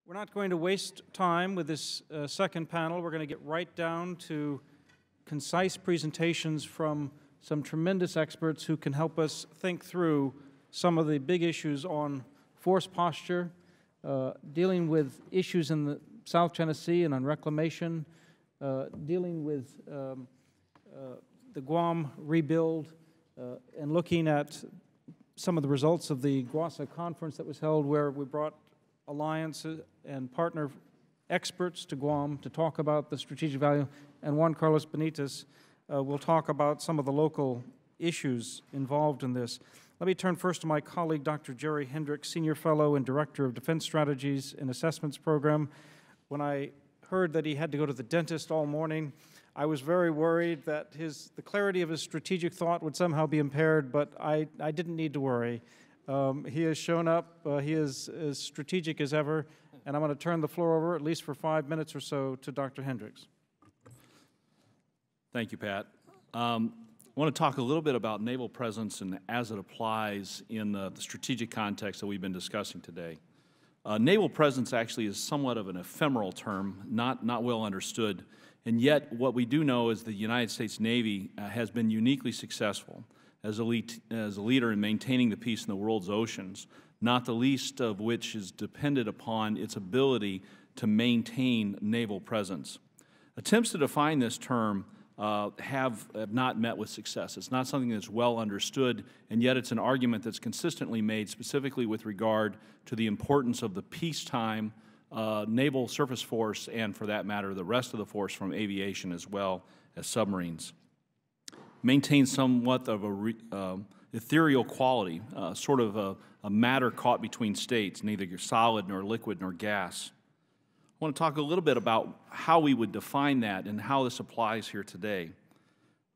We're not going to waste time with this second panel. We're going to get right down to concise presentations from some tremendous experts who can help us think through some of the big issues on force posture, dealing with issues in the South China Sea and on reclamation, dealing with the Guam rebuild, and looking at some of the results of the GUASA conference that was held, where we brought alliance and partner experts to Guam to talk about the strategic value, and Juan Benitez will talk about some of the local issues involved in this. Let me turn first to my colleague, Dr. Giara Hendrix, Senior Fellow and Director of Defense Strategies and Assessments Program. When I heard that he had to go to the dentist all morning, I was very worried that the clarity of his strategic thought would somehow be impaired, but I didn't need to worry. He has shown up. He is as strategic as ever, and I'm going to turn the floor over, at least for 5 minutes or so, to Dr. Hendrix. Thank you, Pat. I want to talk a little bit about naval presence and as it applies in the strategic context that we've been discussing today. Naval presence actually is somewhat of an ephemeral term, not well understood, and yet what we do know is the United States Navy has been uniquely successful as a leader in maintaining the peace in the world's oceans, not the least of which is dependent upon its ability to maintain naval presence. Attempts to define this term have not met with success. It's not something that's well understood, and yet it's an argument that's consistently made specifically with regard to the importance of the peacetime naval surface force and, for that matter, the rest of the force from aviation as well as submarines. Maintains somewhat of a ethereal quality, sort of a matter caught between states, neither solid nor liquid nor gas. I want to talk a little bit about how we would define that and how this applies here today.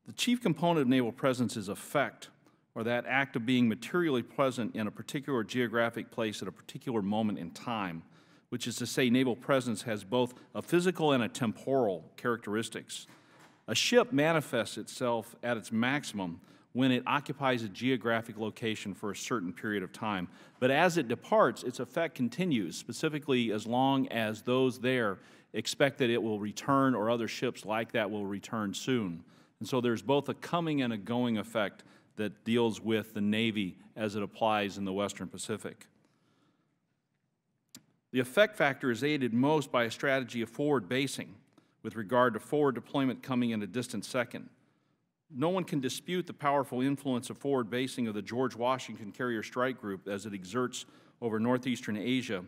The chief component of naval presence is effect, or that act of being materially present in a particular geographic place at a particular moment in time, which is to say naval presence has both a physical and a temporal characteristics. A ship manifests itself at its maximum when it occupies a geographic location for a certain period of time. But as it departs, its effect continues, specifically as long as those there expect that it will return or other ships like that will return soon. And so there's both a coming and a going effect that deals with the Navy as it applies in the Western Pacific. The effect factor is aided most by a strategy of forward basing with regard to forward deployment coming in a distant second. No one can dispute the powerful influence of forward basing of the George Washington Carrier Strike Group as it exerts over northeastern Asia,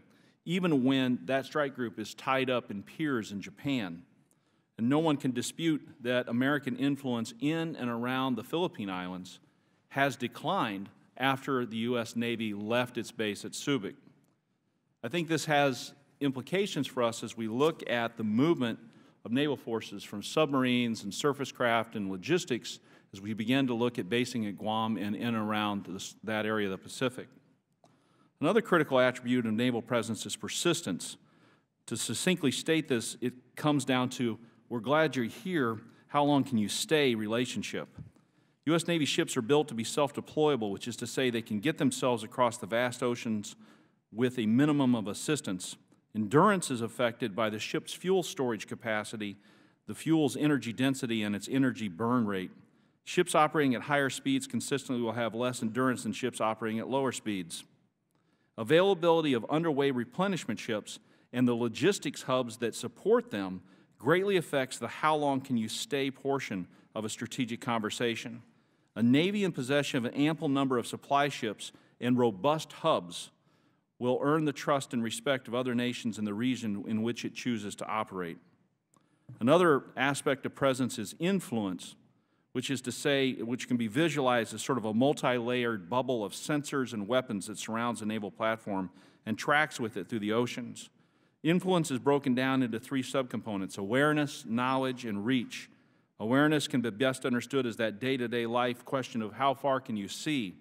even when that strike group is tied up in piers in Japan. And no one can dispute that American influence in and around the Philippine Islands has declined after the U.S. Navy left its base at Subic. I think this has implications for us as we look at the movement of naval forces from submarines and surface craft and logistics as we begin to look at basing at Guam and in and around that area of the Pacific. Another critical attribute of naval presence is persistence. To succinctly state this, it comes down to, we're glad you're here, how long can you stay relationship. U.S. Navy ships are built to be self-deployable, which is to say they can get themselves across the vast oceans with a minimum of assistance. Endurance is affected by the ship's fuel storage capacity, the fuel's energy density, and its energy burn rate. Ships operating at higher speeds consistently will have less endurance than ships operating at lower speeds. Availability of underway replenishment ships and the logistics hubs that support them greatly affects the how long can you stay portion of a strategic conversation. A Navy in possession of an ample number of supply ships and robust hubs will earn the trust and respect of other nations in the region in which it chooses to operate. Another aspect of presence is influence, which is to say, which can be visualized as sort of a multi-layered bubble of sensors and weapons that surrounds a naval platform and tracks with it through the oceans. Influence is broken down into three subcomponents: awareness, knowledge, and reach. Awareness can be best understood as that day-to-day life question of how far can you see.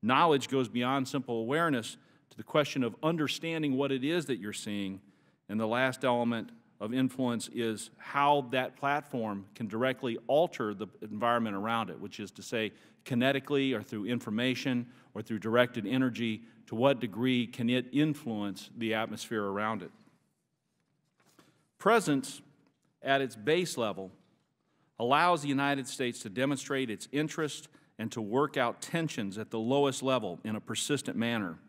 Knowledge goes beyond simple awareness to the question of understanding what it is that you're seeing. And the last element of influence is how that platform can directly alter the environment around it, which is to say kinetically or through information or through directed energy, to what degree can it influence the atmosphere around it. presence at its base level allows the United States to demonstrate its interest and to work out tensions at the lowest level in a persistent manner.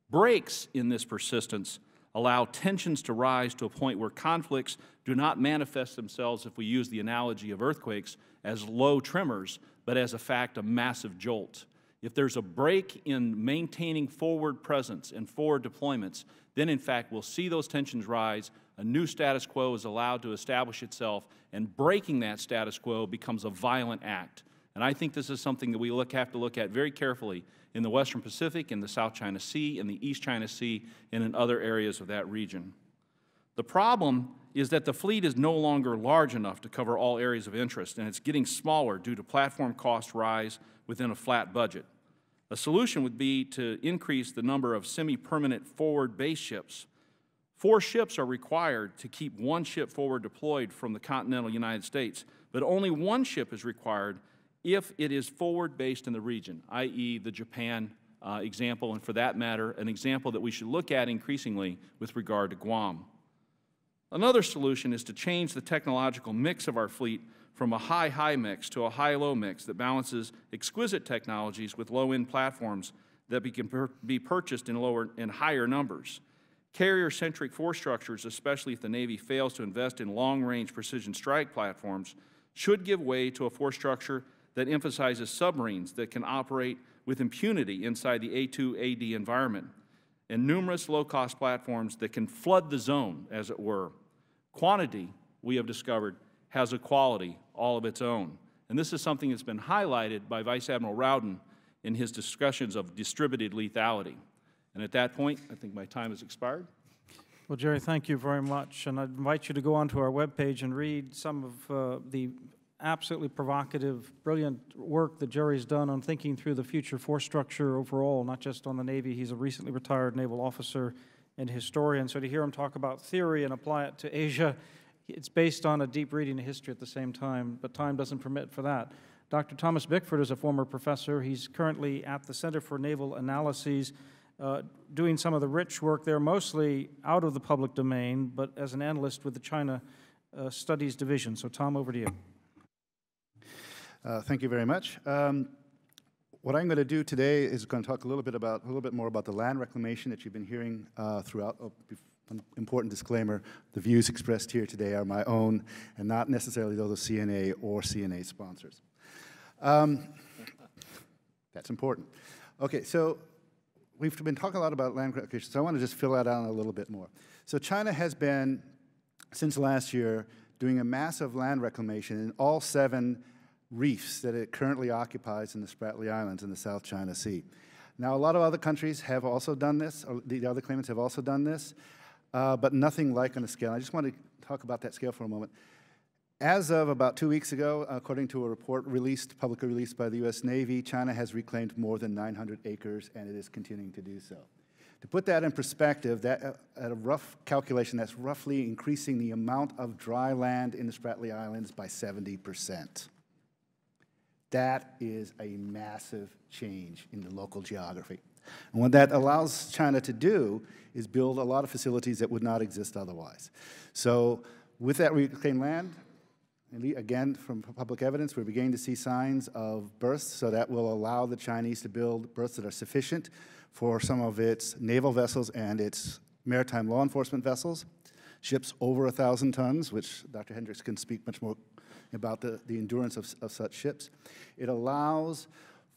Breaks in this persistence allow tensions to rise to a point where conflicts do not manifest themselves, if we use the analogy of earthquakes, as low tremors, but as a fact, a massive jolt. If there's a break in maintaining forward presence and forward deployments, then in fact we'll see those tensions rise, a new status quo is allowed to establish itself, and breaking that status quo becomes a violent act. And I think this is something that we have to look at very carefully in the Western Pacific, in the South China Sea, in the East China Sea, and in other areas of that region. The problem is that the fleet is no longer large enough to cover all areas of interest, and it's getting smaller due to platform cost rise within a flat budget. A solution would be to increase the number of semi-permanent forward base ships. 4 ships are required to keep 1 ship forward deployed from the continental United States, but only 1 ship is required if it is forward based in the region, i.e. the Japan example, and for that matter, an example that we should look at increasingly with regard to Guam. Another solution is to change the technological mix of our fleet from a high-high mix to a high-low mix that balances exquisite technologies with low-end platforms that can be purchased in higher numbers. Carrier-centric force structures, especially if the Navy fails to invest in long-range precision strike platforms, should give way to a force structure that emphasizes submarines that can operate with impunity inside the A2AD environment, and numerous low-cost platforms that can flood the zone, as it were. Quantity, we have discovered, has a quality all of its own. And this is something that's been highlighted by Vice Admiral Rowden in his discussions of distributed lethality. And at that point, I think my time has expired. Well, Jerry, thank you very much. And I invite you to go onto our webpage and read some of the absolutely provocative, brilliant work that Jerry's done on thinking through the future force structure overall, not just on the Navy. He's a recently retired naval officer and historian. So to hear him talk about theory and apply it to Asia, it's based on a deep reading of history at the same time, but time doesn't permit for that. Dr. Thomas Bickford is a former professor. He's currently at the Center for Naval Analyses, doing some of the rich work there, mostly out of the public domain, but as an analyst with the China Studies Division. So Tom, over to you. Thank you very much. What I'm going to do today is going to talk a little bit more about the land reclamation that you've been hearing throughout. An important disclaimer: the views expressed here today are my own, and not necessarily those of CNA or CNA sponsors. That's important. Okay, so we've been talking a lot about land reclamation, so I want to just fill that out a little bit more. So China has been, since last year, doing a massive land reclamation in all 7 reefs that it currently occupies in the Spratly Islands in the South China Sea. Now, a lot of other countries have also done this, or the other claimants have also done this, but nothing like on a scale. I just want to talk about that scale for a moment. As of about 2 weeks ago, according to a report publicly released by the U.S. Navy, China has reclaimed more than 900 acres, and it is continuing to do so. To put that in perspective, that, at a rough calculation, that's roughly increasing the amount of dry land in the Spratly Islands by 70%. That is a massive change in the local geography. And what that allows China to do is build a lot of facilities that would not exist otherwise. So with that reclaimed land, again, from public evidence, we're beginning to see signs of berths, so that will allow the Chinese to build berths that are sufficient for some of its naval vessels and its maritime law enforcement vessels, ships over 1,000 tons, which Dr. Hendrix can speak much more about the endurance of such ships. It allows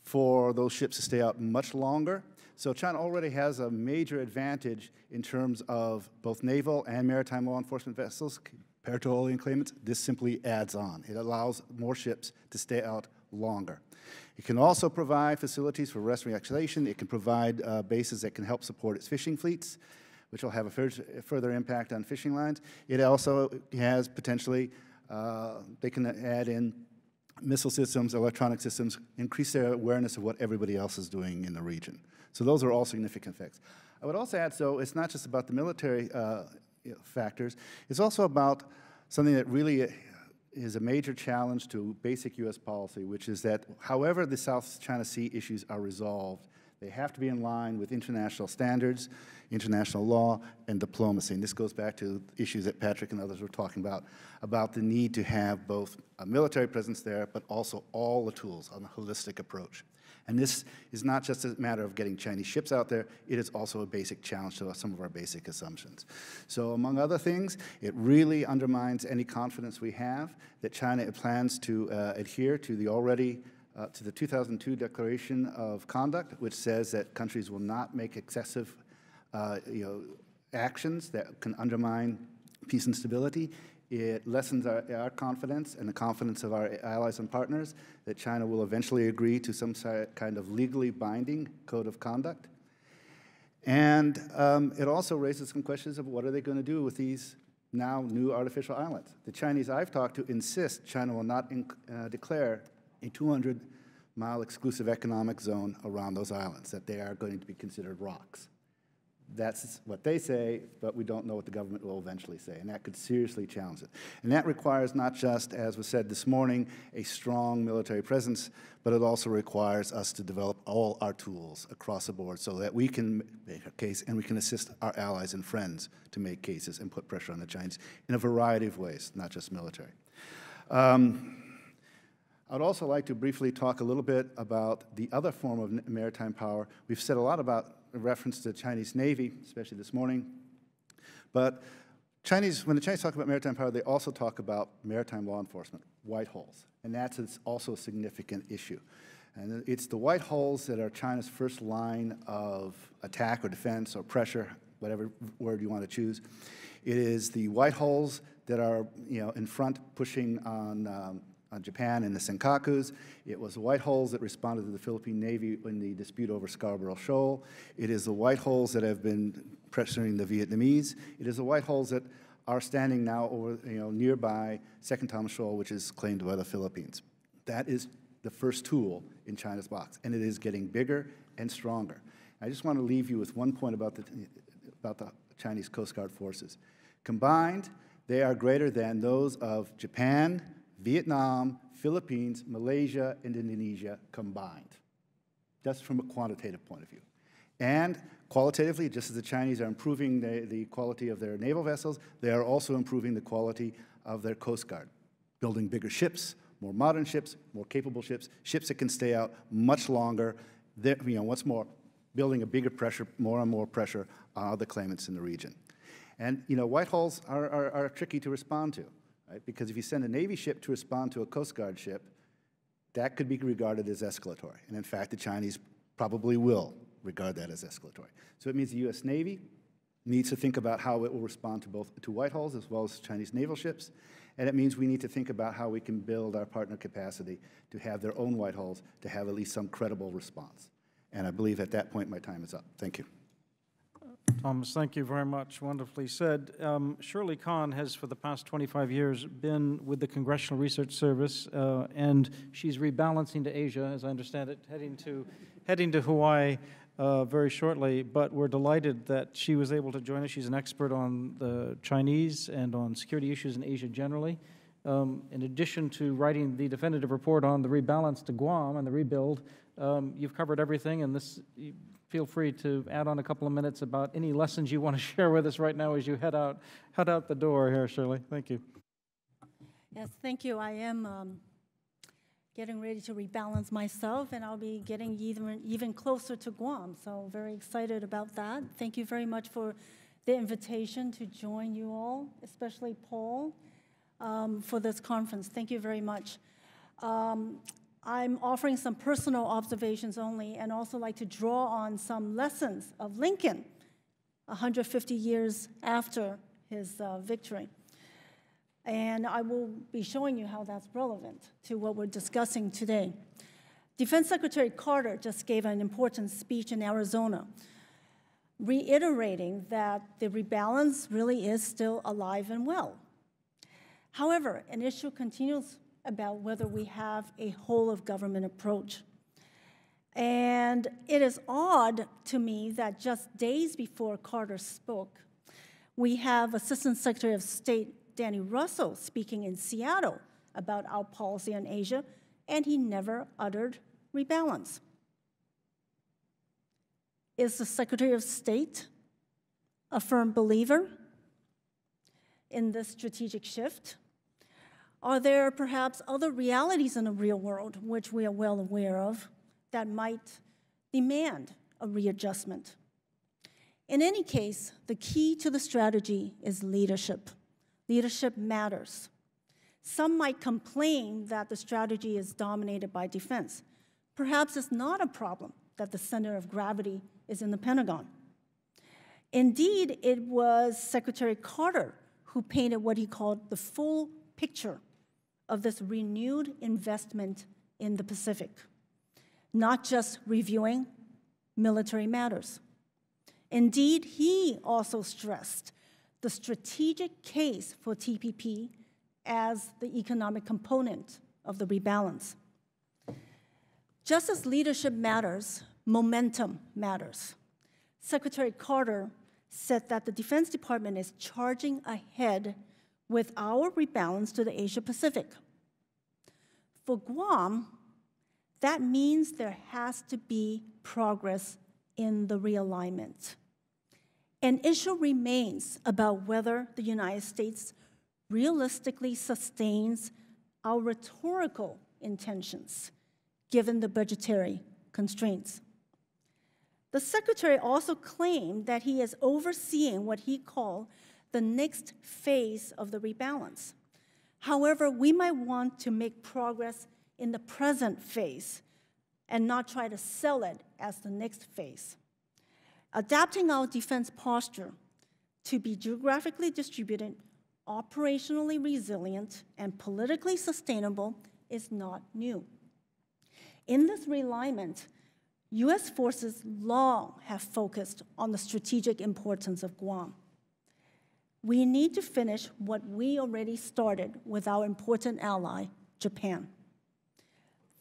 for those ships to stay out much longer. So China already has a major advantage in terms of both naval and maritime law enforcement vessels compared to alien claimants. This simply adds on. It allows more ships to stay out longer. It can also provide facilities for rest and relaxation. It can provide bases that can help support its fishing fleets, which will have a further impact on fishing lines. It also has potentially, they can add in missile systems, electronic systems, increase their awareness of what everybody else is doing in the region. So those are all significant effects. I would also add, so it's not just about the military factors, it's also about something that really is a major challenge to basic U.S. policy, which is that however the South China Sea issues are resolved, They have to be in line with international standards, international law, and diplomacy. And this goes back to issues that Patrick and others were talking about the need to have both a military presence there, but also all the tools on a holistic approach. And this is not just a matter of getting Chinese ships out there, it is also a basic challenge to some of our basic assumptions. So among other things, it really undermines any confidence we have that China plans to adhere to the 2002 Declaration of Conduct, which says that countries will not make excessive actions that can undermine peace and stability. It lessens our confidence and the confidence of our allies and partners that China will eventually agree to some kind of legally binding code of conduct. And it also raises some questions of what are they going to do with these now new artificial islands. The Chinese I've talked to insist China will not declare a 200-mile exclusive economic zone around those islands, that they are going to be considered rocks. That's what they say, but we don't know what the government will eventually say, and that could seriously challenge it. And that requires not just, as was said this morning, a strong military presence, but it also requires us to develop all our tools across the board so that we can make a case and we can assist our allies and friends to make cases and put pressure on the Chinese in a variety of ways, not just military. I'd also like to briefly talk a little bit about the other form of maritime power. We've said a lot about reference to the Chinese Navy, especially this morning. But when the Chinese talk about maritime power, they also talk about maritime law enforcement, white holes. And that's also a significant issue. And it's the white holes that are China's first line of attack or defense or pressure, whatever word you want to choose. It is the white holes that are in front pushing on Japan and the Senkakus. It was the white holes that responded to the Philippine Navy in the dispute over Scarborough Shoal. It is the white holes that have been pressuring the Vietnamese. It is the white holes that are standing now over, nearby Second Thomas Shoal, which is claimed by the Philippines. That is the first tool in China's box, and it is getting bigger and stronger. I just want to leave you with one point about the Chinese Coast Guard forces. Combined, they are greater than those of Japan, Vietnam, Philippines, Malaysia, and Indonesia combined. That's from a quantitative point of view. And qualitatively, just as the Chinese are improving the quality of their naval vessels, they are also improving the quality of their Coast Guard, building bigger ships, more modern ships, more capable ships, ships that can stay out much longer. What's more, building a bigger pressure, more and more pressure on other claimants in the region. And white holes are tricky to respond to. Right? Because if you send a Navy ship to respond to a Coast Guard ship, that could be regarded as escalatory. And in fact, the Chinese probably will regard that as escalatory. So it means the U.S. Navy needs to think about how it will respond to white holes as well as Chinese naval ships. And it means we need to think about how we can build our partner capacity to have their own white holes, to have at least some credible response. And I believe at that point my time is up. Thank you. Thomas, thank you very much. Wonderfully said. Shirley Kan has, for the past 25 years, been with the Congressional Research Service, and she's rebalancing to Asia, as I understand it, heading to Hawaii very shortly. But we're delighted that she was able to join us. She's an expert on the Chinese and on security issues in Asia generally. In addition to writing the definitive report on the rebalance to Guam and the rebuild, you've covered everything, and feel free to add on a couple of minutes about any lessons you want to share with us right now as you head out the door here, Shirley. Thank you. Yes, thank you. I am getting ready to rebalance myself, and I'll be getting even closer to Guam, so very excited about that. Thank you very much for the invitation to join you all, especially Paul, for this conference. Thank you very much. I'm offering some personal observations only, and also like to draw on some lessons of Lincoln 150 years after his victory. And I will be showing you how that's relevant to what we're discussing today. Defense Secretary Carter just gave an important speech in Arizona, reiterating that the rebalance really is still alive and well. However, an issue continues about whether we have a whole-of-government approach. And it is odd to me that just days before Carter spoke, we have Assistant Secretary of State Danny Russell speaking in Seattle about our policy on Asia, and he never uttered rebalance. Is the Secretary of State a firm believer in this strategic shift? Are there perhaps other realities in the real world, which we are well aware of, that might demand a readjustment? In any case, the key to the strategy is leadership. Leadership matters. Some might complain that the strategy is dominated by defense. Perhaps it's not a problem that the center of gravity is in the Pentagon. Indeed, it was Secretary Carter who painted what he called the full picture of this renewed investment in the Pacific, not just reviewing military matters. Indeed, he also stressed the strategic case for TPP as the economic component of the rebalance. Just as leadership matters, momentum matters. Secretary Carter said that the Defense Department is charging ahead with our rebalance to the Asia-Pacific. For Guam, that means there has to be progress in the realignment. An issue remains about whether the United States realistically sustains our rhetorical intentions, given the budgetary constraints. The Secretary also claimed that he is overseeing what he called the next phase of the rebalance. However, we might want to make progress in the present phase and not try to sell it as the next phase. Adapting our defense posture to be geographically distributed, operationally resilient, and politically sustainable is not new. In this realignment, U.S. forces long have focused on the strategic importance of Guam. We need to finish what we already started with our important ally, Japan.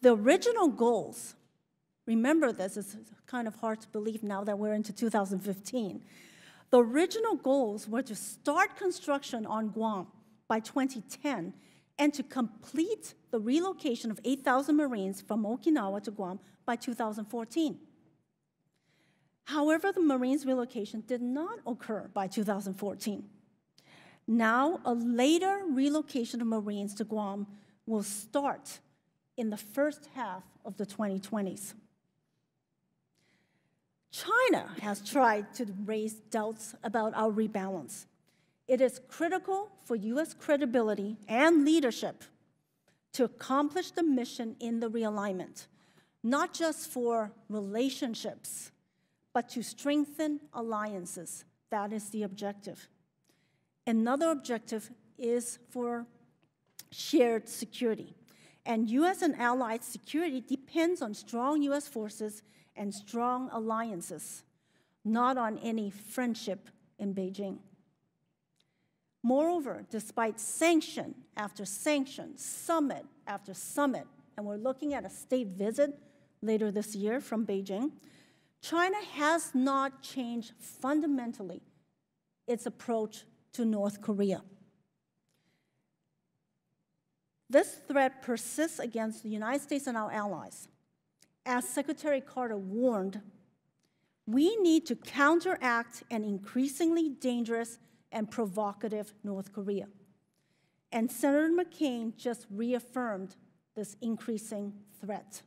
The original goals, remember this, it's kind of hard to believe now that we're into 2015. The original goals were to start construction on Guam by 2010 and to complete the relocation of 8,000 Marines from Okinawa to Guam by 2014. However, the Marines' relocation did not occur by 2014. Now, a later relocation of Marines to Guam will start in the first half of the 2020s. China has tried to raise doubts about our rebalance. It is critical for U.S. credibility and leadership to accomplish the mission in the realignment, not just for relationships, but to strengthen alliances. That is the objective. Another objective is for shared security. And U.S. and allied security depends on strong U.S. forces and strong alliances, not on any friendship in Beijing. Moreover, despite sanction after sanction, summit after summit, and we're looking at a state visit later this year from Beijing, China has not changed fundamentally its approach to North Korea. This threat persists against the United States and our allies. As Secretary Carter warned, we need to counteract an increasingly dangerous and provocative North Korea. And Senator McCain just reaffirmed this increasing threat.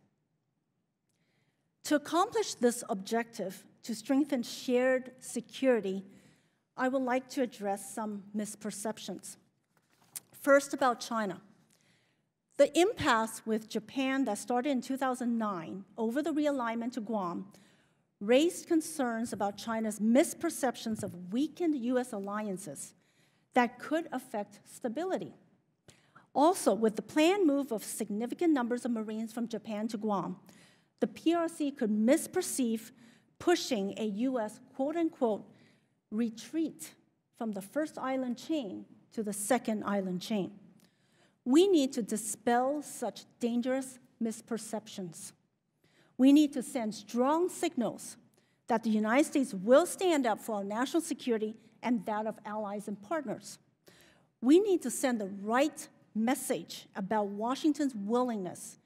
To accomplish this objective, to strengthen shared security, I would like to address some misperceptions. First, about China. The impasse with Japan that started in 2009 over the realignment to Guam raised concerns about China's misperceptions of weakened U.S. alliances that could affect stability. Also, with the planned move of significant numbers of Marines from Japan to Guam, the PRC could misperceive pushing a U.S. quote-unquote retreat from the first island chain to the second island chain. We need to dispel such dangerous misperceptions. We need to send strong signals that the United States will stand up for our national security and that of allies and partners. We need to send the right message about Washington's willingness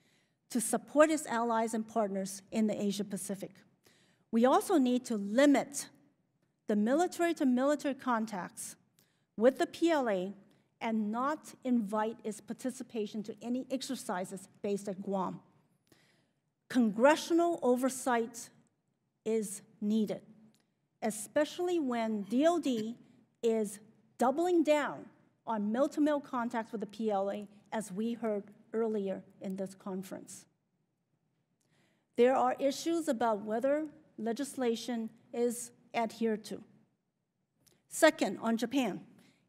to support its allies and partners in the Asia-Pacific. We also need to limit the military-to-military contacts with the PLA and not invite its participation to any exercises based at Guam. Congressional oversight is needed, especially when DoD is doubling down on mill-to-mill contacts with the PLA, as we heard earlier in this conference. There are issues about whether legislation is adhered to. Second, on Japan,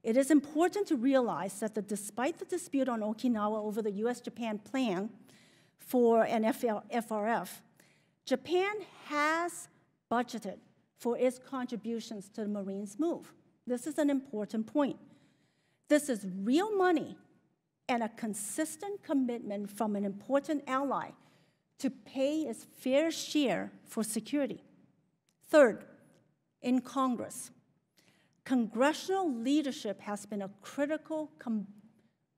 it is important to realize that despite the dispute on Okinawa over the US-Japan plan for an FRF, Japan has budgeted for its contributions to the Marines' move. This is an important point. This is real money and a consistent commitment from an important ally to pay its fair share for security. Third, in Congress, congressional leadership has been a critical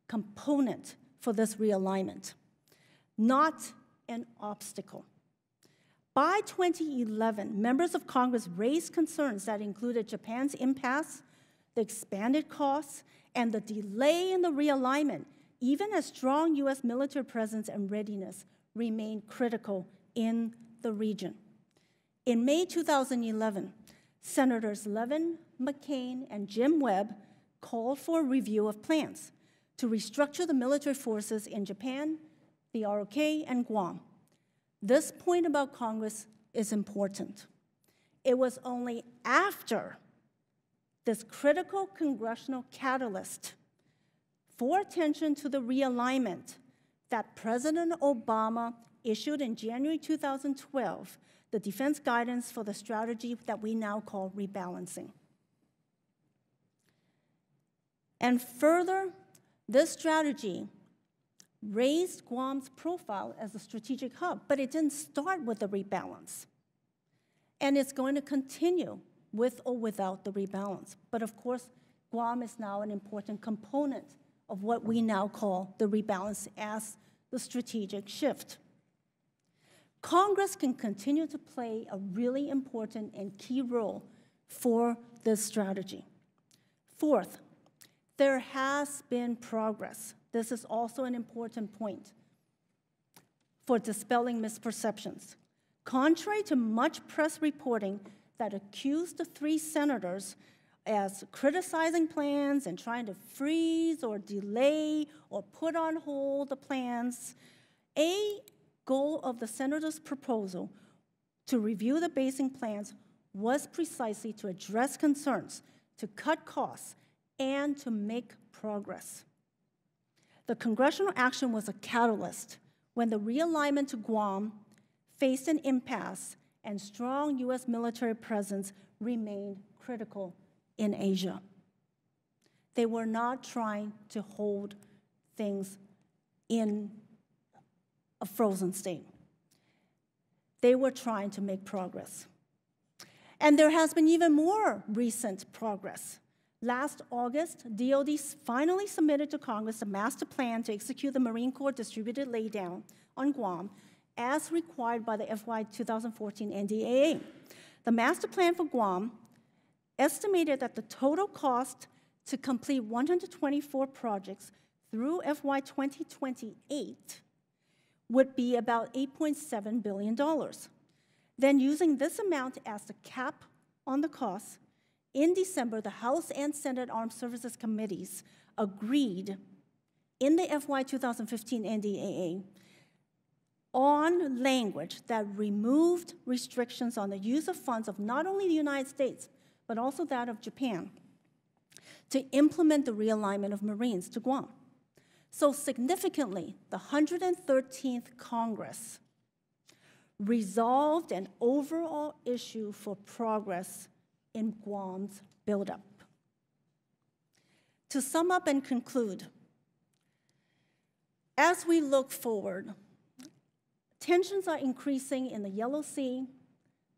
component for this realignment, not an obstacle. By 2011, members of Congress raised concerns that included Japan's impasse, the expanded costs, and the delay in the realignment, even as strong U.S. military presence and readiness remain critical in the region. In May 2011, Senators Levin, McCain, and Jim Webb called for a review of plans to restructure the military forces in Japan, the ROK, and Guam. This point about Congress is important. It was only after this critical congressional catalyst for attention to the realignment that President Obama issued in January 2012 the defense guidance for the strategy that we now call rebalancing. And further, this strategy raised Guam's profile as a strategic hub, but it didn't start with the rebalance. And it's going to continue with or without the rebalance. But of course, Guam is now an important component of what we now call the rebalance as the strategic shift. Congress can continue to play a really important and key role for this strategy. Fourth, there has been progress. This is also an important point for dispelling misperceptions. Contrary to much press reporting that accused the three senators as criticizing plans and trying to freeze or delay or put on hold the plans, a goal of the senators' proposal to review the basing plans was precisely to address concerns, to cut costs, and to make progress. The congressional action was a catalyst when the realignment to Guam faced an impasse and strong U.S. military presence remained critical in Asia. They were not trying to hold things in a frozen state. They were trying to make progress. And there has been even more recent progress. Last August, DoD finally submitted to Congress a master plan to execute the Marine Corps distributed laydown on Guam as required by the FY 2014 NDAA. The master plan for Guam estimated that the total cost to complete 124 projects through FY 2028 would be about $8.7 billion. Then using this amount as the cap on the cost, in December, the House and Senate Armed Services Committees agreed in the FY 2015 NDAA on language that removed restrictions on the use of funds of not only the United States, but also that of Japan, to implement the realignment of Marines to Guam. So significantly, the 113th Congress resolved an overall issue for progress in Guam's buildup. To sum up and conclude, as we look forward, tensions are increasing in the Yellow Sea,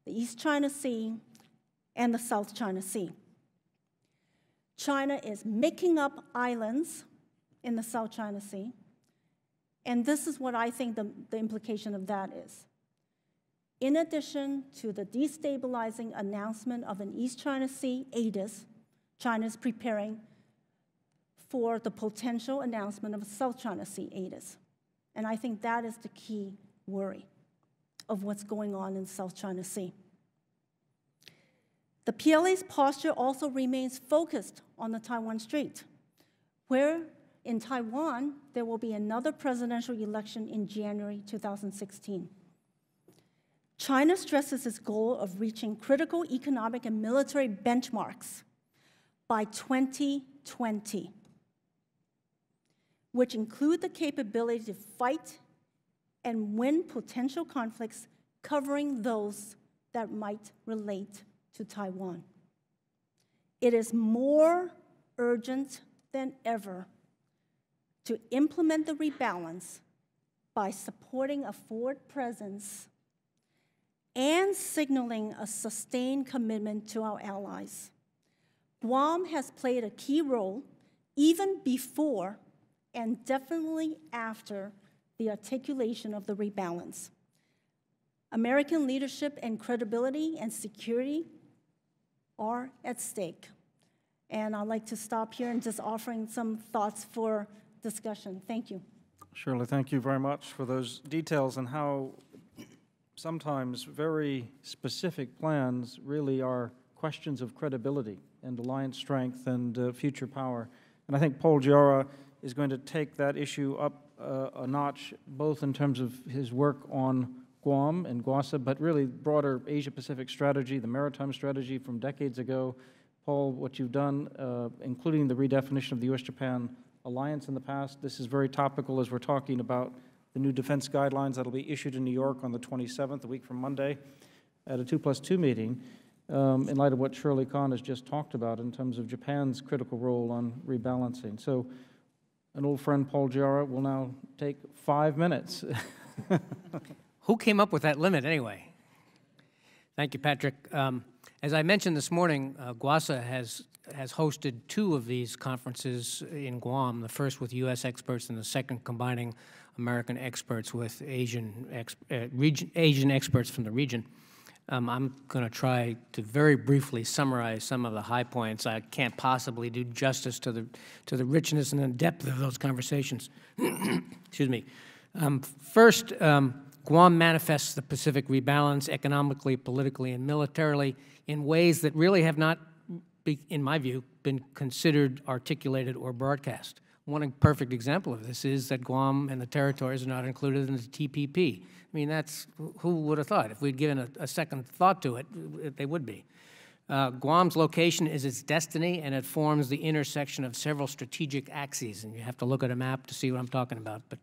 the East China Sea, and the South China Sea. China is making up islands in the South China Sea, and this is what I think the implication of that is. In addition to the destabilizing announcement of an East China Sea ADIS, China is preparing for the potential announcement of a South China Sea ADIS. And I think that is the key worry of what's going on in South China Sea. The PLA's posture also remains focused on the Taiwan Strait, where in Taiwan, there will be another presidential election in January 2016. China stresses its goal of reaching critical economic and military benchmarks by 2020, which include the capability to fight and win potential conflicts covering those that might relate to Taiwan. It is more urgent than ever to implement the rebalance by supporting a forward presence and signaling a sustained commitment to our allies. Guam has played a key role even before and definitely after the articulation of the rebalance. American leadership and credibility and security are at stake. And I'd like to stop here and just offering some thoughts for discussion. Thank you. Shirley, thank you very much for those details and how sometimes very specific plans really are questions of credibility and alliance strength and future power. And I think Paul Giara is going to take that issue up a notch, both in terms of his work on Guam and GUASA, but really broader Asia-Pacific strategy, the maritime strategy from decades ago. Paul, what you've done, including the redefinition of the U.S.-Japan alliance in the past, this is very topical as we're talking about the new defense guidelines that will be issued in New York on the 27th, a week from Monday, at a 2+2 meeting, in light of what Shirley Kan has just talked about in terms of Japan's critical role on rebalancing. So an old friend, Paul Giara, will now take 5 minutes. Who came up with that limit anyway? Thank you, Patrick. As I mentioned this morning, GUASA has hosted 2 of these conferences in Guam, the first with U.S. experts and the second combining American experts with Asian experts from the region. I'm going to try to very briefly summarize some of the high points. I can't possibly do justice to the richness and the depth of those conversations. Excuse me. First, Guam manifests the Pacific rebalance economically, politically, and militarily in ways that really have not, in my view, been considered, articulated, or broadcast. One perfect example of this is that Guam and the territories are not included in the TPP. I mean, that's, who would have thought? If we'd given a second thought to it, they would be. Guam's location is its destiny, and it forms the intersection of several strategic axes. And you have to look at a map to see what I'm talking about, but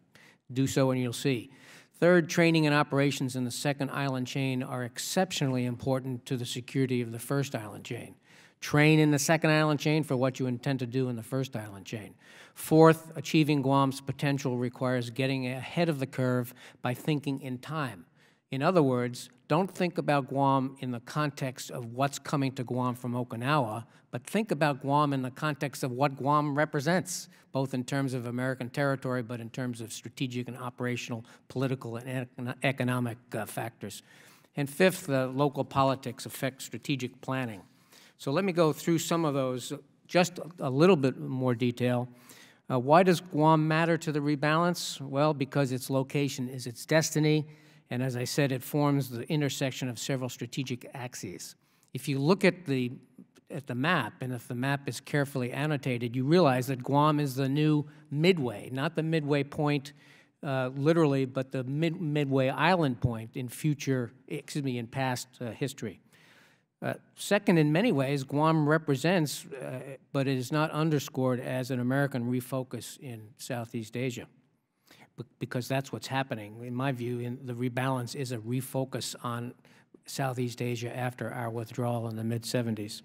do so and you'll see. Third, training and operations in the second island chain are exceptionally important to the security of the first island chain. Train in the second island chain for what you intend to do in the first island chain. Fourth, achieving Guam's potential requires getting ahead of the curve by thinking in time. In other words, don't think about Guam in the context of what's coming to Guam from Okinawa, but think about Guam in the context of what Guam represents, both in terms of American territory, but in terms of strategic and operational, political, and economic factors. And fifth, local politics affect strategic planning. So let me go through some of those, just a little bit more detail. Why does Guam matter to the rebalance? Well, because its location is its destiny, and as I said, it forms the intersection of several strategic axes. If you look at the map, and if the map is carefully annotated, you realize that Guam is the new midway, not the midway point literally, but the midway island point in in past history. Second, in many ways, Guam represents, but it is not underscored as an American refocus in Southeast Asia, because that's what's happening. In my view, the rebalance is a refocus on Southeast Asia after our withdrawal in the mid-'70s.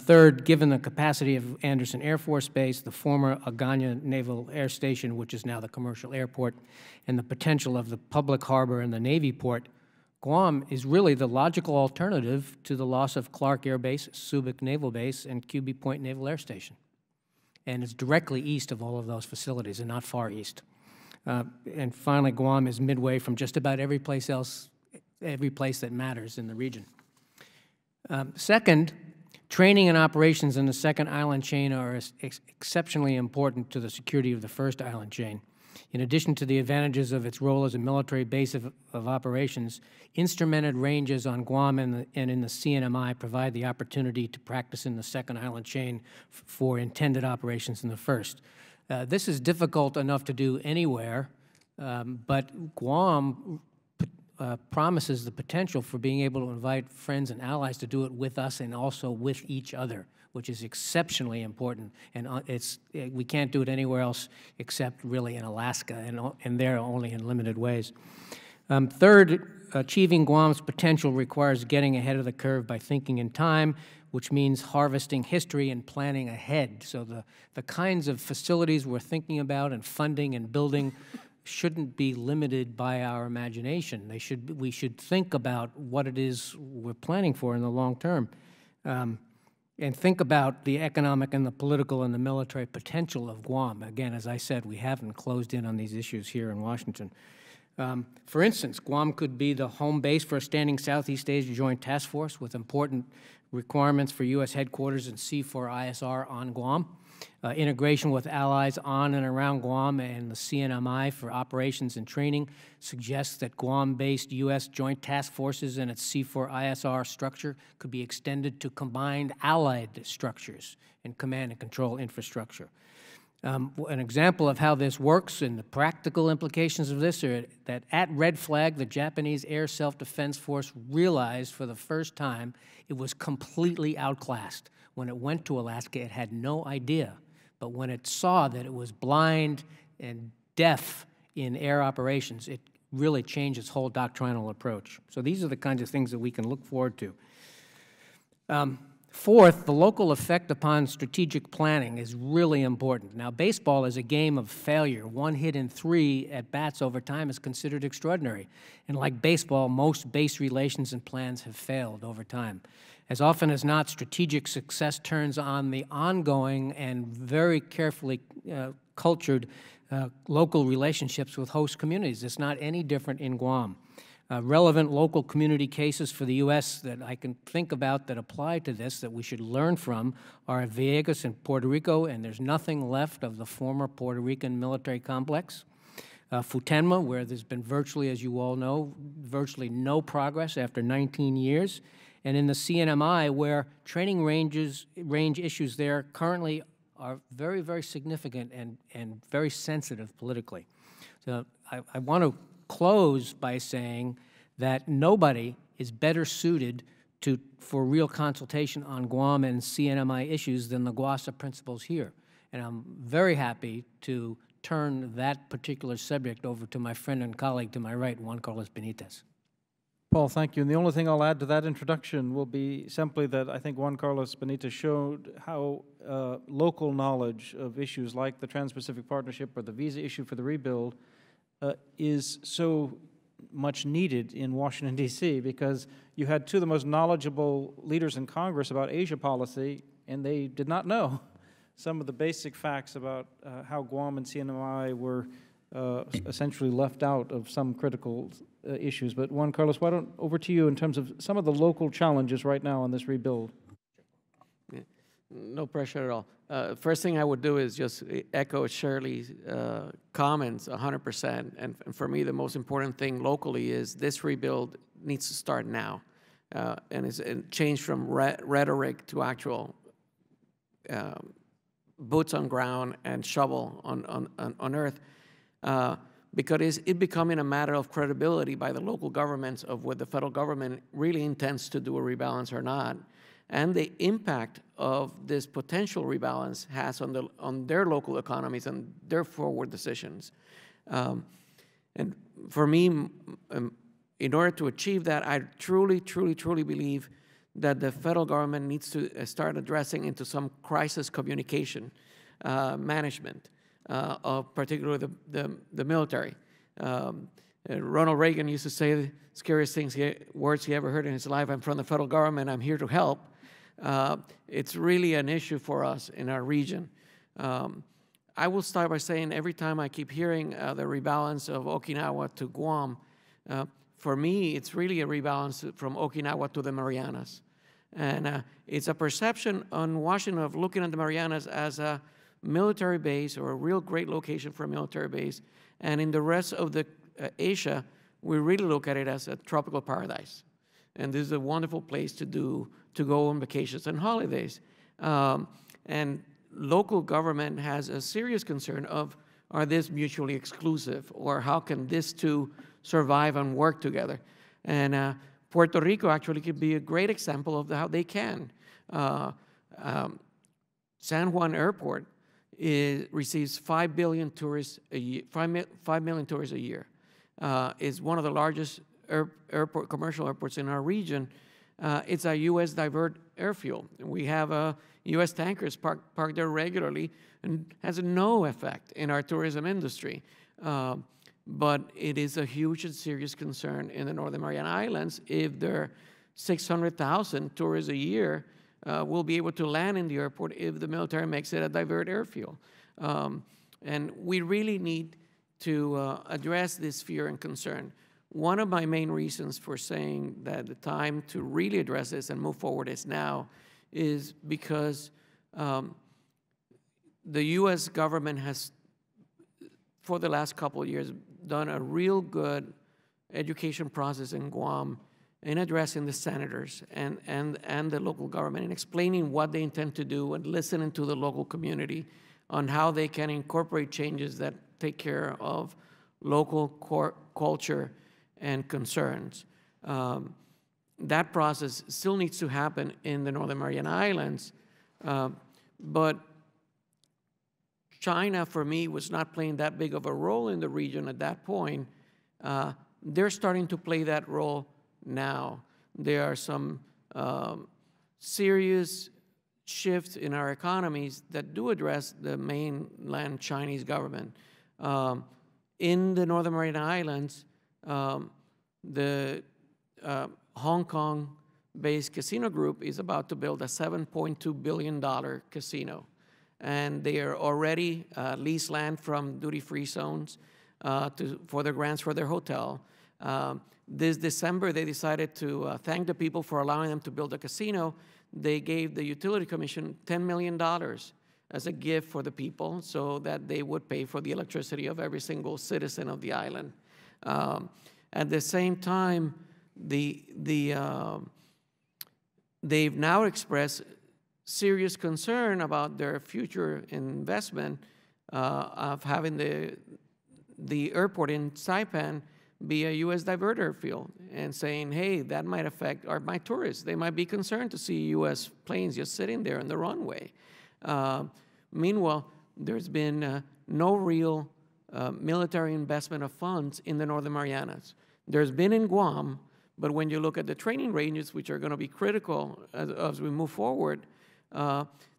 Third, given the capacity of Andersen Air Force Base, the former Agana Naval Air Station, which is now the commercial airport, and the potential of the public harbor and the Navy port, Guam is really the logical alternative to the loss of Clark Air Base, Subic Naval Base, and QB Point Naval Air Station. And it's directly east of all of those facilities and not far east. And finally, Guam is midway from just about every place else every place that matters in the region. Second, training and operations in the second island chain are exceptionally important to the security of the first island chain. In addition to the advantages of its role as a military base of operations, instrumented ranges on Guam and in the CNMI provide the opportunity to practice in the second island chain for intended operations in the first. This is difficult enough to do anywhere, but Guam promises the potential for being able to invite friends and allies to do it with us and also with each other, which is exceptionally important. And we can't do it anywhere else except really in Alaska, and there only in limited ways. Third, achieving Guam's potential requires getting ahead of the curve by thinking in time, which means harvesting history and planning ahead. So the kinds of facilities we're thinking about and funding and building shouldn't be limited by our imagination. We should think about what it is we're planning for in the long term. And think about the economic and the political and the military potential of Guam. Again, as I said, we haven't closed in on these issues here in Washington. For instance, Guam could be the home base for a standing Southeast Asia Joint Task Force with important requirements for U.S. headquarters and C4ISR on Guam. Integration with allies on and around Guam and the CNMI for operations and training suggests that Guam-based U.S. Joint Task Forces and its C4ISR structure could be extended to combined allied structures and command and control infrastructure. An example of how this works and the practical implications of this are that at Red Flag, the Japanese Air Self-Defense Force realized for the first time it was completely outclassed. When it went to Alaska, it had no idea. But when it saw that it was blind and deaf in air operations, it really changed its whole doctrinal approach. So these are the kinds of things that we can look forward to. Fourth, the local effect upon strategic planning is really important. Now, baseball is a game of failure. 1 hit in 3 at-bats over time is considered extraordinary. And like baseball, most base relations and plans have failed over time. As often as not, strategic success turns on the ongoing and very carefully cultured local relationships with host communities. It's not any different in Guam. Relevant local community cases for the U.S. that I can think about that apply to this that we should learn from are at Villegas in Puerto Rico, and there's nothing left of the former Puerto Rican military complex. Futenma, where there's been virtually, as you all know, virtually no progress after 19 years. And in the CNMI, where training range issues there currently are very, very significant and very sensitive politically. So I want to close by saying that nobody is better suited for real consultation on Guam and CNMI issues than the GUASA principals here. And I'm very happy to turn that particular subject over to my friend and colleague to my right, Juan Benitez. Paul, thank you. And the only thing I'll add to that introduction will be simply that I think Juan Benitez showed how local knowledge of issues like the Trans-Pacific Partnership or the visa issue for the rebuild is so much needed in Washington, D.C., because you had two of the most knowledgeable leaders in Congress about Asia policy, and they did not know some of the basic facts about how Guam and CNMI were essentially left out of some critical issues. But Juan Carlos, over to you in terms of some of the local challenges right now on this rebuild. Yeah. No pressure at all. First thing I would do is just echo Shirley's comments 100%. And for me, the most important thing locally is this rebuild needs to start now. And it's a change from rhetoric to actual boots on ground and shovel on earth. Because it's becoming a matter of credibility by the local governments of what the federal government really intends to do a rebalance or not, and the impact of this potential rebalance has on their local economies and their forward decisions. And for me, in order to achieve that, I truly believe that the federal government needs to start addressing into some crisis communication management. Particularly the military. Ronald Reagan used to say the scariest words he ever heard in his life: "I'm from the federal government, I'm here to help." It's really an issue for us in our region. I will start by saying every time I keep hearing the rebalance of Okinawa to Guam, for me, it's really a rebalance from Okinawa to the Marianas. And it's a perception on Washington of looking at the Marianas as a military base or a real great location for a military base. And in the rest of the Asia, we really look at it as a tropical paradise. And this is a wonderful place to go on vacations and holidays. And local government has a serious concern of, are these mutually exclusive, or how can these two survive and work together? And Puerto Rico actually could be a great example of how they can. San Juan Airport receives 5 billion tourists a year, 5 million tourists a year. Is one of the largest commercial airports in our region. It's a U.S. divert airfield. We have U.S. tankers parked there regularly and has no effect in our tourism industry. But it is a huge and serious concern in the Northern Mariana Islands if there are 600,000 tourists a year will be able to land in the airport if the military makes it a divert airfield. And we really need to address this fear and concern. One of my main reasons for saying that the time to really address this and move forward is now is because the U.S. government has, for the last couple of years, done a real good education process in Guam in addressing the senators and the local government and explaining what they intend to do and listening to the local community on how they can incorporate changes that take care of local culture and concerns. That process still needs to happen in the Northern Mariana Islands, but China, for me, was not playing that big of a role in the region at that point. They're starting to play that role now. There are some serious shifts in our economies that do address the mainland Chinese government. In the Northern Mariana Islands, the Hong Kong-based casino group is about to build a $7.2 billion casino. And they are already leased land from duty-free zones for their grants for their hotel. This December, they decided to thank the people for allowing them to build a casino. They gave the Utility Commission $10 million as a gift for the people so that they would pay for the electricity of every single citizen of the island. At the same time, they've now expressed serious concern about their future investment of having the airport in Saipan be a U.S. divert airfield and saying, hey, that might affect my tourists. They might be concerned to see U.S. planes just sitting there on the runway. Meanwhile, there's been no real military investment of funds in the Northern Marianas. There's been in Guam, but when you look at the training ranges, which are going to be critical as we move forward,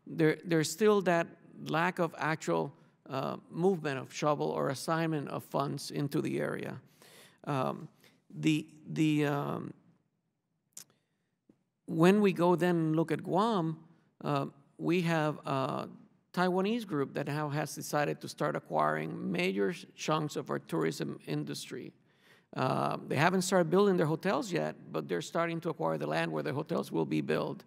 there's still that lack of actual movement of shovel or assignment of funds into the area. When we go then and look at Guam, we have a Taiwanese group that now has decided to start acquiring major chunks of our tourism industry. They haven't started building their hotels yet, but they're starting to acquire the land where the hotels will be built.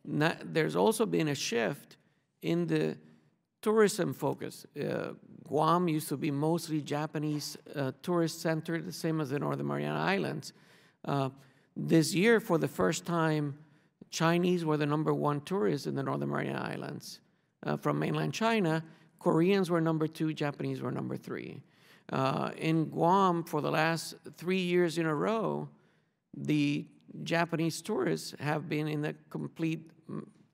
There's also been a shift in the tourism focus. Guam used to be mostly Japanese tourist-centered, the same as the Northern Mariana Islands. This year, for the first time, Chinese were the #1 tourists in the Northern Mariana Islands. From mainland China, Koreans were #2, Japanese were #3. In Guam, for the last 3 years in a row, the Japanese tourists have been in a complete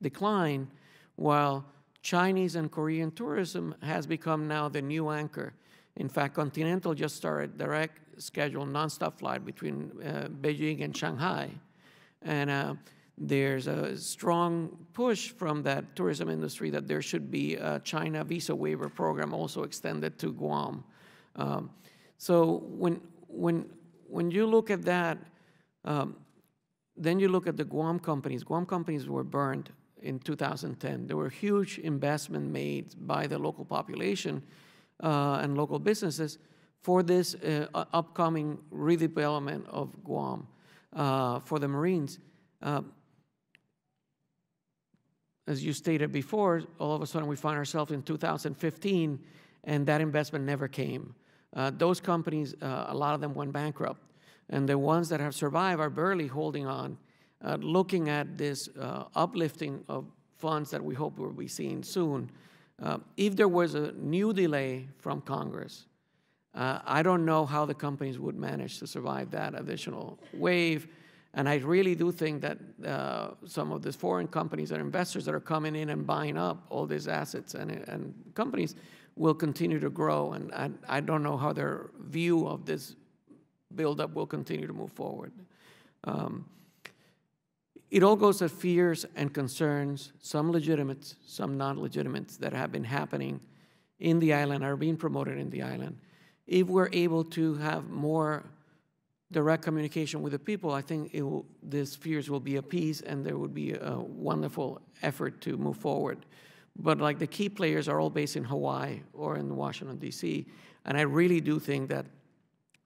decline, while Chinese and Korean tourism has become now the new anchor. In fact, Continental just started direct scheduled nonstop flight between Beijing and Shanghai. And there's a strong push from that tourism industry that there should be a China visa waiver program also extended to Guam. So when you look at that, then you look at the Guam companies. Guam companies were burned in 2010. There were huge investment made by the local population and local businesses for this upcoming redevelopment of Guam for the Marines. As you stated before, all of a sudden we find ourselves in 2015, and that investment never came. Those companies, a lot of them went bankrupt, and the ones that have survived are barely holding on, looking at this uplifting of funds that we hope we'll be seeing soon. If there was a new delay from Congress, I don't know how the companies would manage to survive that additional wave. And I really do think that some of these foreign companies and investors that are coming in and buying up all these assets and companies will continue to grow. And I don't know how their view of this buildup will continue to move forward. It all goes to fears and concerns, some legitimate, some non-legitimate, that have been happening in the island, are being promoted in the island. If we're able to have more direct communication with the people, I think these fears will be appeased and there would be a wonderful effort to move forward. But like the key players are all based in Hawaii or in Washington, D.C., and I really do think that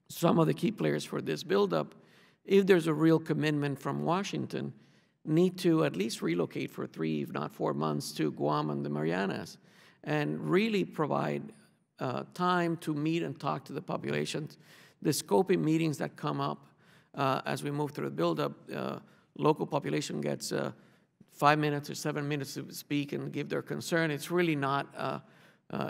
some of the key players for this buildup, if there's a real commitment from Washington, need to at least relocate for 3, if not 4 months to Guam and the Marianas and really provide time to meet and talk to the populations. The scoping meetings that come up as we move through the buildup, local population gets 5 minutes or 7 minutes to speak and give their concern. It's really not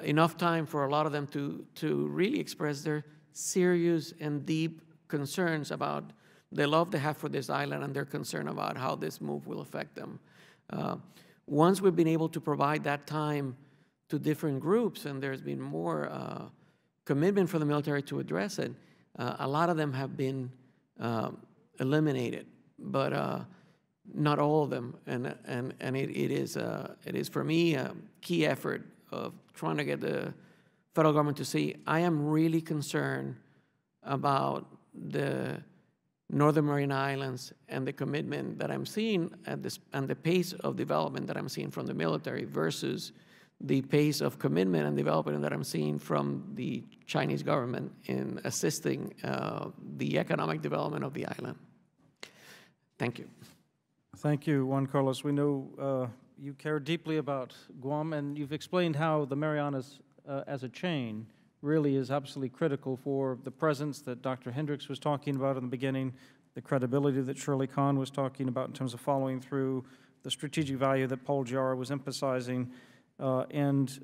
enough time for a lot of them to really express their serious and deep concerns about the love they have for this island and their concern about how this move will affect them. Once we've been able to provide that time to different groups and there's been more commitment for the military to address it, a lot of them have been eliminated, but not all of them. And it is for me a key effort of trying to get the federal government to see, I am really concerned about the Northern Mariana Islands and the commitment that I'm seeing at this, and the pace of development that I'm seeing from the military versus the pace of commitment and development that I'm seeing from the Chinese government in assisting the economic development of the island. Thank you. Thank you, Juan Carlos. We know you care deeply about Guam, and you've explained how the Marianas as a chain really is absolutely critical for the presence that Dr. Hendrix was talking about in the beginning, the credibility that Shirley Kan was talking about in terms of following through, the strategic value that Paul Giara was emphasizing, and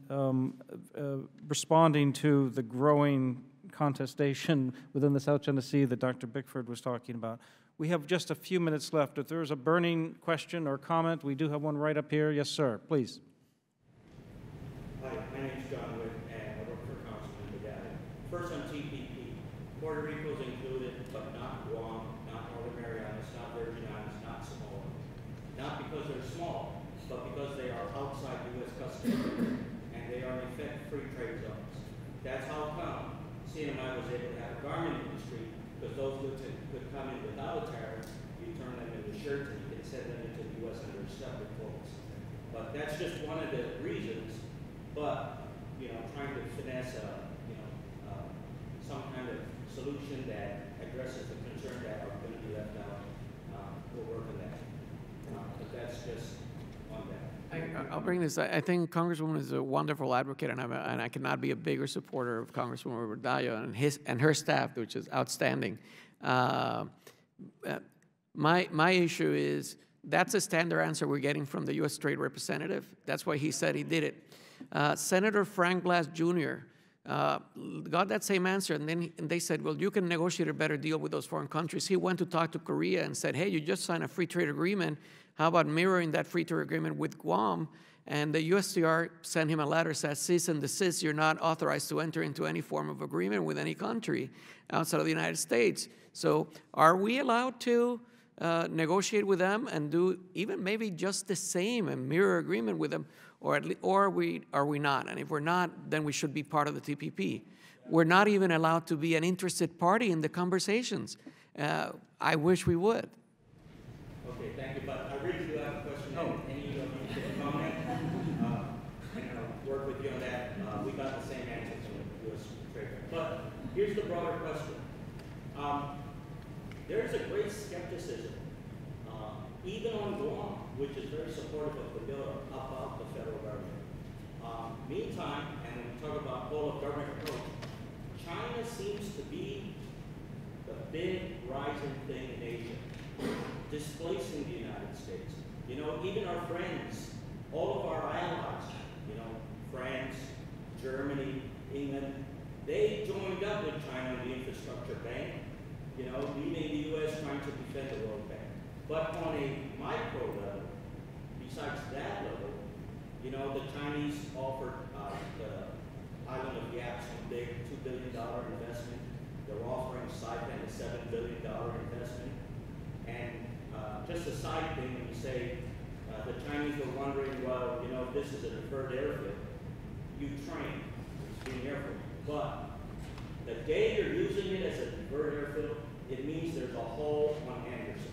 responding to the growing contestation within the South China Sea that Dr. Bickford was talking about. We have just a few minutes left. If there's a burning question or comment, we do have one right up here. Yes, sir, please. Hi, my name is John, and I work for Congressman Benitez. First on TPP, Puerto Rico is included, but not Guam, not Northern Marianas, not Virgin Islands, not Samoa. Not because they're small, but because they are outside U.S. custody, and they are in effect free trade zones. That's how come CNMI was able to have a garment industry, because those goods could come in without a tariff. You turn them into shirts, and you can send them into the U.S. under separate quotas. But that's just one of the reasons. But trying to finesse some kind of solution that addresses the concern that are going to be left out, we'll work on that. But that's just one thing. I'll bring this. I think Congresswoman is a wonderful advocate, and I cannot be a bigger supporter of Congresswoman Rebalance and her staff, which is outstanding. My issue is that's a standard answer we're getting from the U.S. Trade Representative. That's why he said he did it. Senator Frank Glass Jr. Got that same answer, and they said, well, you can negotiate a better deal with those foreign countries. He went to talk to Korea and said, hey, you just signed a free trade agreement. How about mirroring that free trade agreement with Guam? And the USTR sent him a letter, says, cease and desist, you're not authorized to enter into any form of agreement with any country outside of the United States. So are we allowed to negotiate with them and do even maybe just the same and mirror agreement with them, or are we not? And if we're not, then we should be part of the TPP. We're not even allowed to be an interested party in the conversations. I wish we would. Okay, thank you. But I really do have a question. Any of you can comment and work with you on that. We got the same answer from the U.S. Trade. But here's the broader question. There's a great skepticism, even on Guam, which is very supportive of the bill, about the federal government. Meantime, and when we talk about whole of government approach, China seems to be the big rising thing in Asia, displacing the United States. You know, even our friends, all of our allies, you know, France, Germany, England, they joined up with China in the infrastructure bank, you know, leaving the U.S. trying to defend the World Bank. But on a micro level, besides that level, you know, the Chinese offered the island of Yap some big $2 billion investment. They're offering Saipan a $7 billion investment. And just a side thing, when you say the Chinese were wondering, well, you know, if this is a deferred airfield, you train, it's being airfield. But the day you're using it as a deferred airfield, it means there's a hole on Anderson.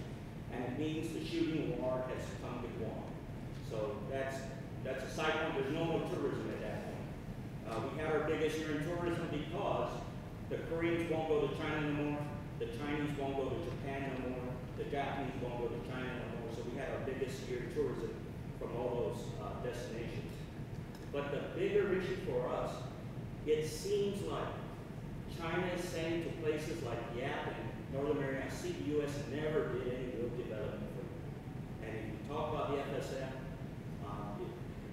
And it means the shooting war has come to Guam. So that's a side point. There's no more tourism at that point. We had our biggest year in tourism because the Koreans won't go to China no more, the Chinese won't go to Japan no more, the Japanese won't go to China no more. So we had our biggest year in tourism from all those destinations. But the bigger issue for us, it seems like China is saying to places like Yap and Northern Marianas, see, the U.S. never did any real development for you. And if you talk about the FSM,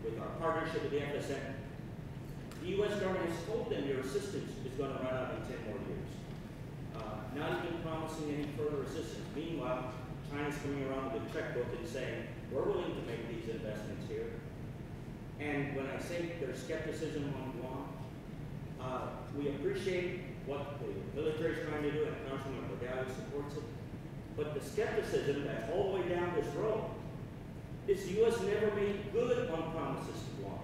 with our partnership with the FSM, the U.S. government has told them your assistance is going to run out in 10 more years. Not even promising any further assistance. Meanwhile, China's coming around with a checkbook and saying, we're willing to make these investments here. And when I say there's skepticism on Guam, we appreciate what the military is trying to do, and Congressman Moderator supports it. But the skepticism that's all the way down this road is the U.S. never made good on promises to Guam.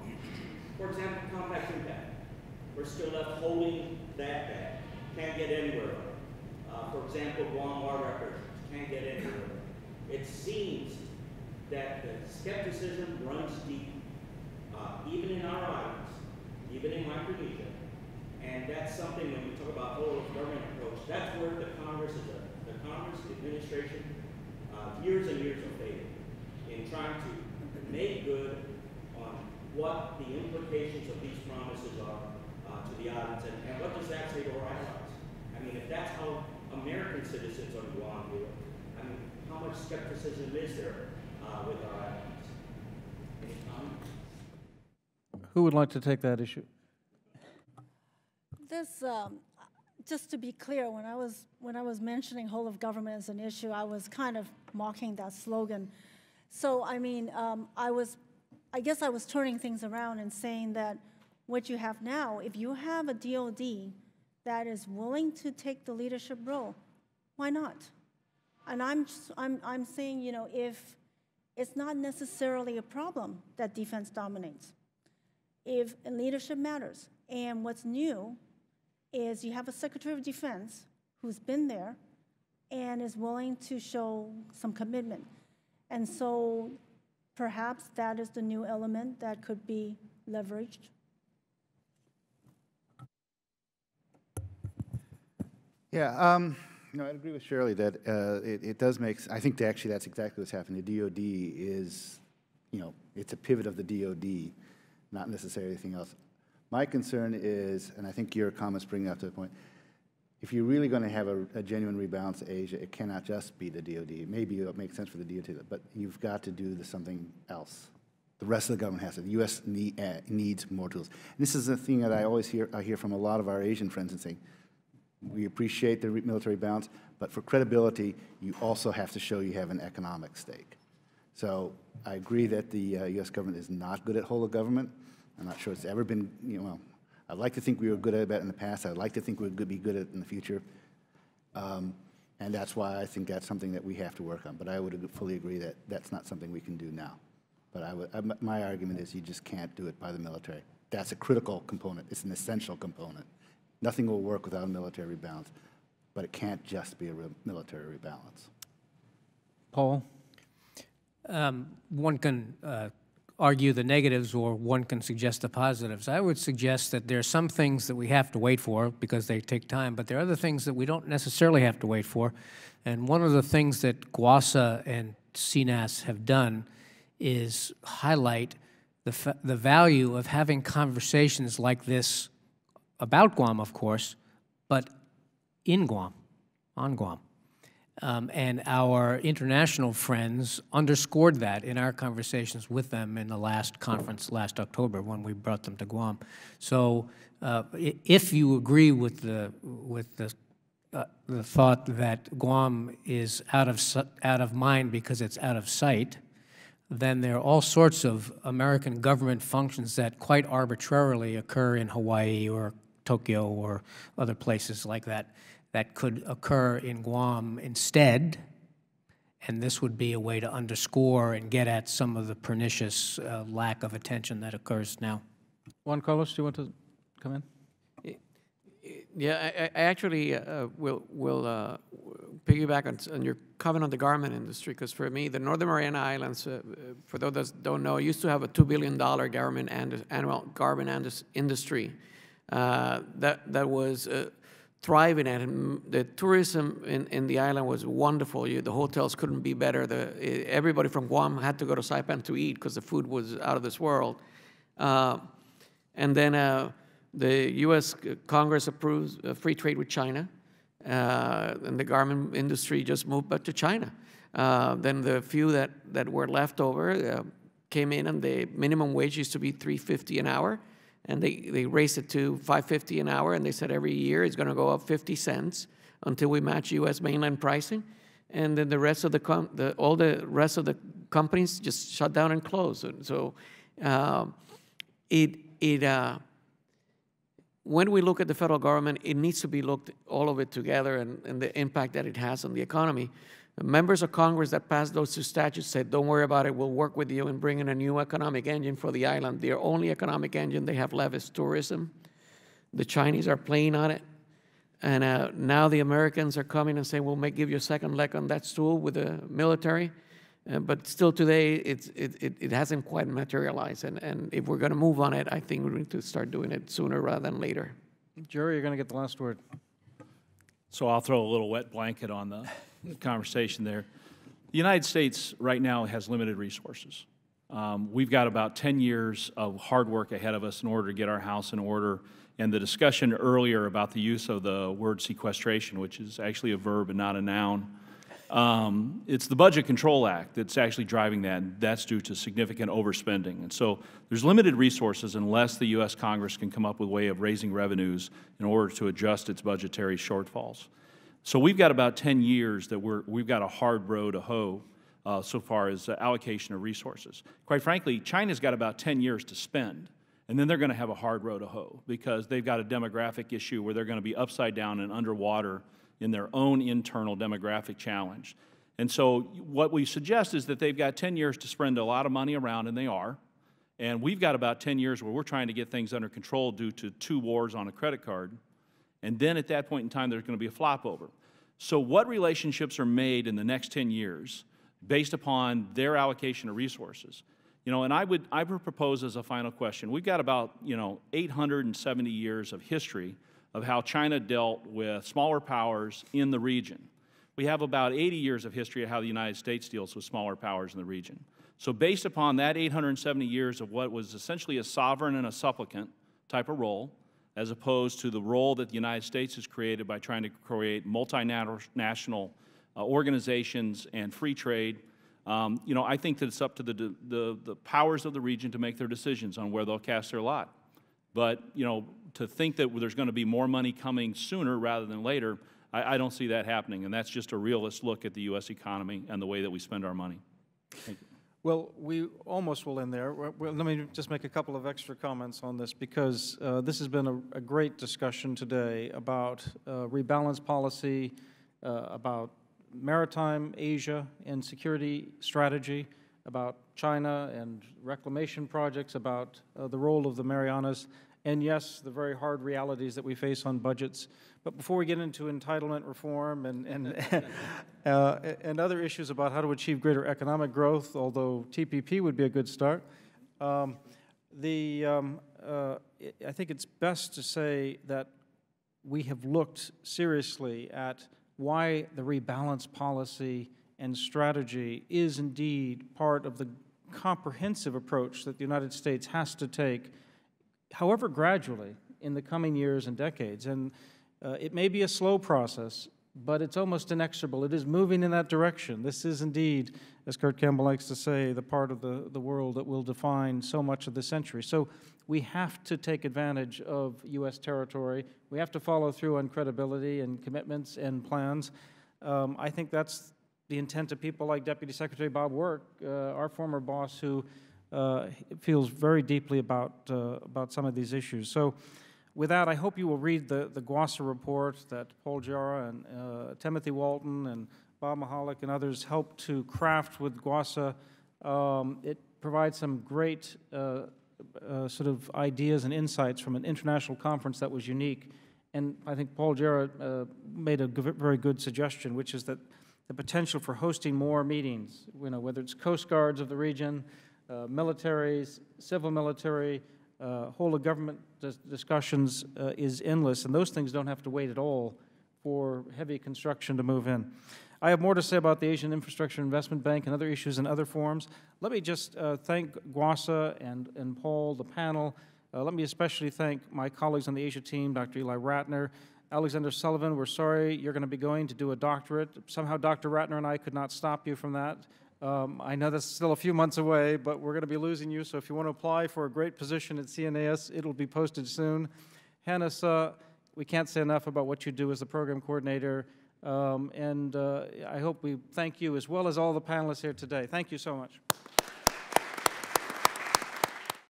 For example, compact impact. We're still left holding that back. Can't get anywhere. For example, Guam water reparations. Can't get anywhere. It seems that the skepticism runs deep, even in our islands, even in Micronesia. And that's something when we talk about whole of government approach, that's where the Congress, the administration, years and years of failure in trying to make good on what the implications of these promises are to the islands, and what does that say to our allies? I mean, if that's how American citizens on Guam do it, I mean, how much skepticism is there with our allies? Any comments? Who would like to take that issue? This, just to be clear, when I was mentioning whole of government as an issue, I was kind of mocking that slogan. So I mean, I guess I was turning things around and saying that what you have now, if you have a DoD that is willing to take the leadership role, why not? And I'm saying, you know, if it's not necessarily a problem that defense dominates, if leadership matters, and what's new is you have a Secretary of Defense who's been there and is willing to show some commitment. And so perhaps that is the new element that could be leveraged. Yeah, no, I'd agree with Shirley that it does make, I think actually that's exactly what's happening. The DOD is, you know, it's a pivot of the DOD, not necessarily anything else. My concern is, and I think your comments bring up to the point, if you're really going to have a genuine rebalance of Asia, it cannot just be the DOD. Maybe it makes sense for the DOD, but you've got to do something else. The rest of the government has to. The U.S. needs more tools. And this is the thing that I always hear from a lot of our Asian friends and saying, we appreciate the military balance, but for credibility, you also have to show you have an economic stake. So I agree that the U.S. government is not good at whole of government. I'm not sure it's ever been, you know, well, I'd like to think we were good at it in the past. I'd like to think we would be good at it in the future. And that's why I think that's something that we have to work on. But I would fully agree that that's not something we can do now. But my argument is you just can't do it by the military. That's a critical component. It's an essential component. Nothing will work without a military rebalance, but it can't just be a military rebalance. Paul? One can argue the negatives or one can suggest the positives. I would suggest that there are some things that we have to wait for because they take time, but there are other things that we don't necessarily have to wait for. And one of the things that GUASA and CNAS have done is highlight the value of having conversations like this about Guam, of course, but in Guam, on Guam. And our international friends underscored that in our conversations with them in the last conference last October when we brought them to Guam. So if you agree with the thought that Guam is out of mind because it's out of sight, then there are all sorts of American government functions that quite arbitrarily occur in Hawaii or Tokyo or other places like that that could occur in Guam instead, and this would be a way to underscore and get at some of the pernicious lack of attention that occurs now. Juan Carlos, do you want to come in? Yeah, I actually will piggyback on your comment on the garment industry, because for me, the Northern Mariana Islands, for those that don't know, used to have a $2 billion annual garment industry that was thriving at, and the tourism in the island was wonderful. The hotels couldn't be better. Everybody from Guam had to go to Saipan to eat because the food was out of this world. And then the U.S. Congress approves free trade with China, and the garment industry just moved back to China. Then the few that were left over came in, and the minimum wage used to be $3.50 an hour. And they raised it to $5.50 an hour, and they said every year it's going to go up 50 cents until we match U.S. mainland pricing. And then the rest of all the rest of the companies just shut down and closed. And so when we look at the federal government, it needs to be looked all of it together and the impact that it has on the economy. Members of Congress that passed those two statutes said, don't worry about it, we'll work with you in bringing a new economic engine for the island. Their only economic engine they have left is tourism. The Chinese are playing on it. And now the Americans are coming and saying, we'll give you a second leg on that stool with the military. But still today, it hasn't quite materialized. And if we're going to move on it, I think we need to start doing it sooner rather than later. Giara, you're going to get the last word. So I'll throw a little wet blanket on the conversation there. The United States right now has limited resources. We've got about 10 years of hard work ahead of us in order to get our house in order. And the discussion earlier about the use of the word sequestration, which is actually a verb and not a noun, it's the Budget Control Act that's actually driving that, and that's due to significant overspending. And so there's limited resources unless the U.S. Congress can come up with a way of raising revenues in order to adjust its budgetary shortfalls. So we've got about 10 years that we've got a hard row to hoe so far as allocation of resources. Quite frankly, China's got about 10 years to spend, and then they're going to have a hard row to hoe because they've got a demographic issue where they're going to be upside down and underwater in their own internal demographic challenge. And so what we suggest is that they've got 10 years to spend a lot of money around, and they are. And we've got about 10 years where we're trying to get things under control due to 2 wars on a credit card. And then at that point in time, there's going to be a flop over. So what relationships are made in the next 10 years based upon their allocation of resources? And I would propose as a final question, we've got about, 870 years of history of how China dealt with smaller powers in the region. We have about 80 years of history of how the United States deals with smaller powers in the region. So based upon that 870 years of what was essentially a sovereign and a supplicant type of role, as opposed to the role that the United States has created by trying to create multinational organizations and free trade, I think that it's up to the powers of the region to make their decisions on where they'll cast their lot. But, to think that there's going to be more money coming sooner rather than later, I don't see that happening. And that's just a realist look at the U.S. economy and the way that we spend our money. Thank you. Well, we almost will end there. Let me just make a couple of extra comments on this because this has been a great discussion today about rebalance policy, about maritime Asia and security strategy, about China and reclamation projects, about the role of the Marianas, and yes, the very hard realities that we face on budgets. But before we get into entitlement reform and other issues about how to achieve greater economic growth, although TPP would be a good start, I think it's best to say that we have looked seriously at why the rebalance policy and strategy is indeed part of the comprehensive approach that the United States has to take, however gradually, in the coming years and decades. And it may be a slow process, but it's almost inexorable. It is moving in that direction. This is indeed, as Kurt Campbell likes to say, the part of the world that will define so much of the century. So we have to take advantage of U.S. territory. We have to follow through on credibility and commitments and plans. I think that's the intent of people like Deputy Secretary Bob Work, our former boss, who feels very deeply about some of these issues. So with that, I hope you will read the GUASA report that Paul Giara and Timothy Walton and Bob Mahalik and others helped to craft with GUASA. It provides some great sort of ideas and insights from an international conference that was unique. And I think Paul Giara made a very good suggestion, which is that the potential for hosting more meetings, whether it's Coast Guards of the region, militaries, civil military, whole of government discussions is endless, and those things don't have to wait at all for heavy construction to move in. I have more to say about the Asian Infrastructure Investment Bank and other issues in other forums. Let me just thank GUASA and Paul, the panel. Let me especially thank my colleagues on the Asia team, Dr. Eli Ratner, Alexander Sullivan. We're sorry you're going to be going to do a doctorate. Somehow Dr. Ratner and I could not stop you from that. I know that's still a few months away, but we're going to be losing you, so if you want to apply for a great position at CNAS, it'll be posted soon. Hannah, we can't say enough about what you do as the program coordinator, and I hope we thank you as well as all the panelists here today. Thank you so much.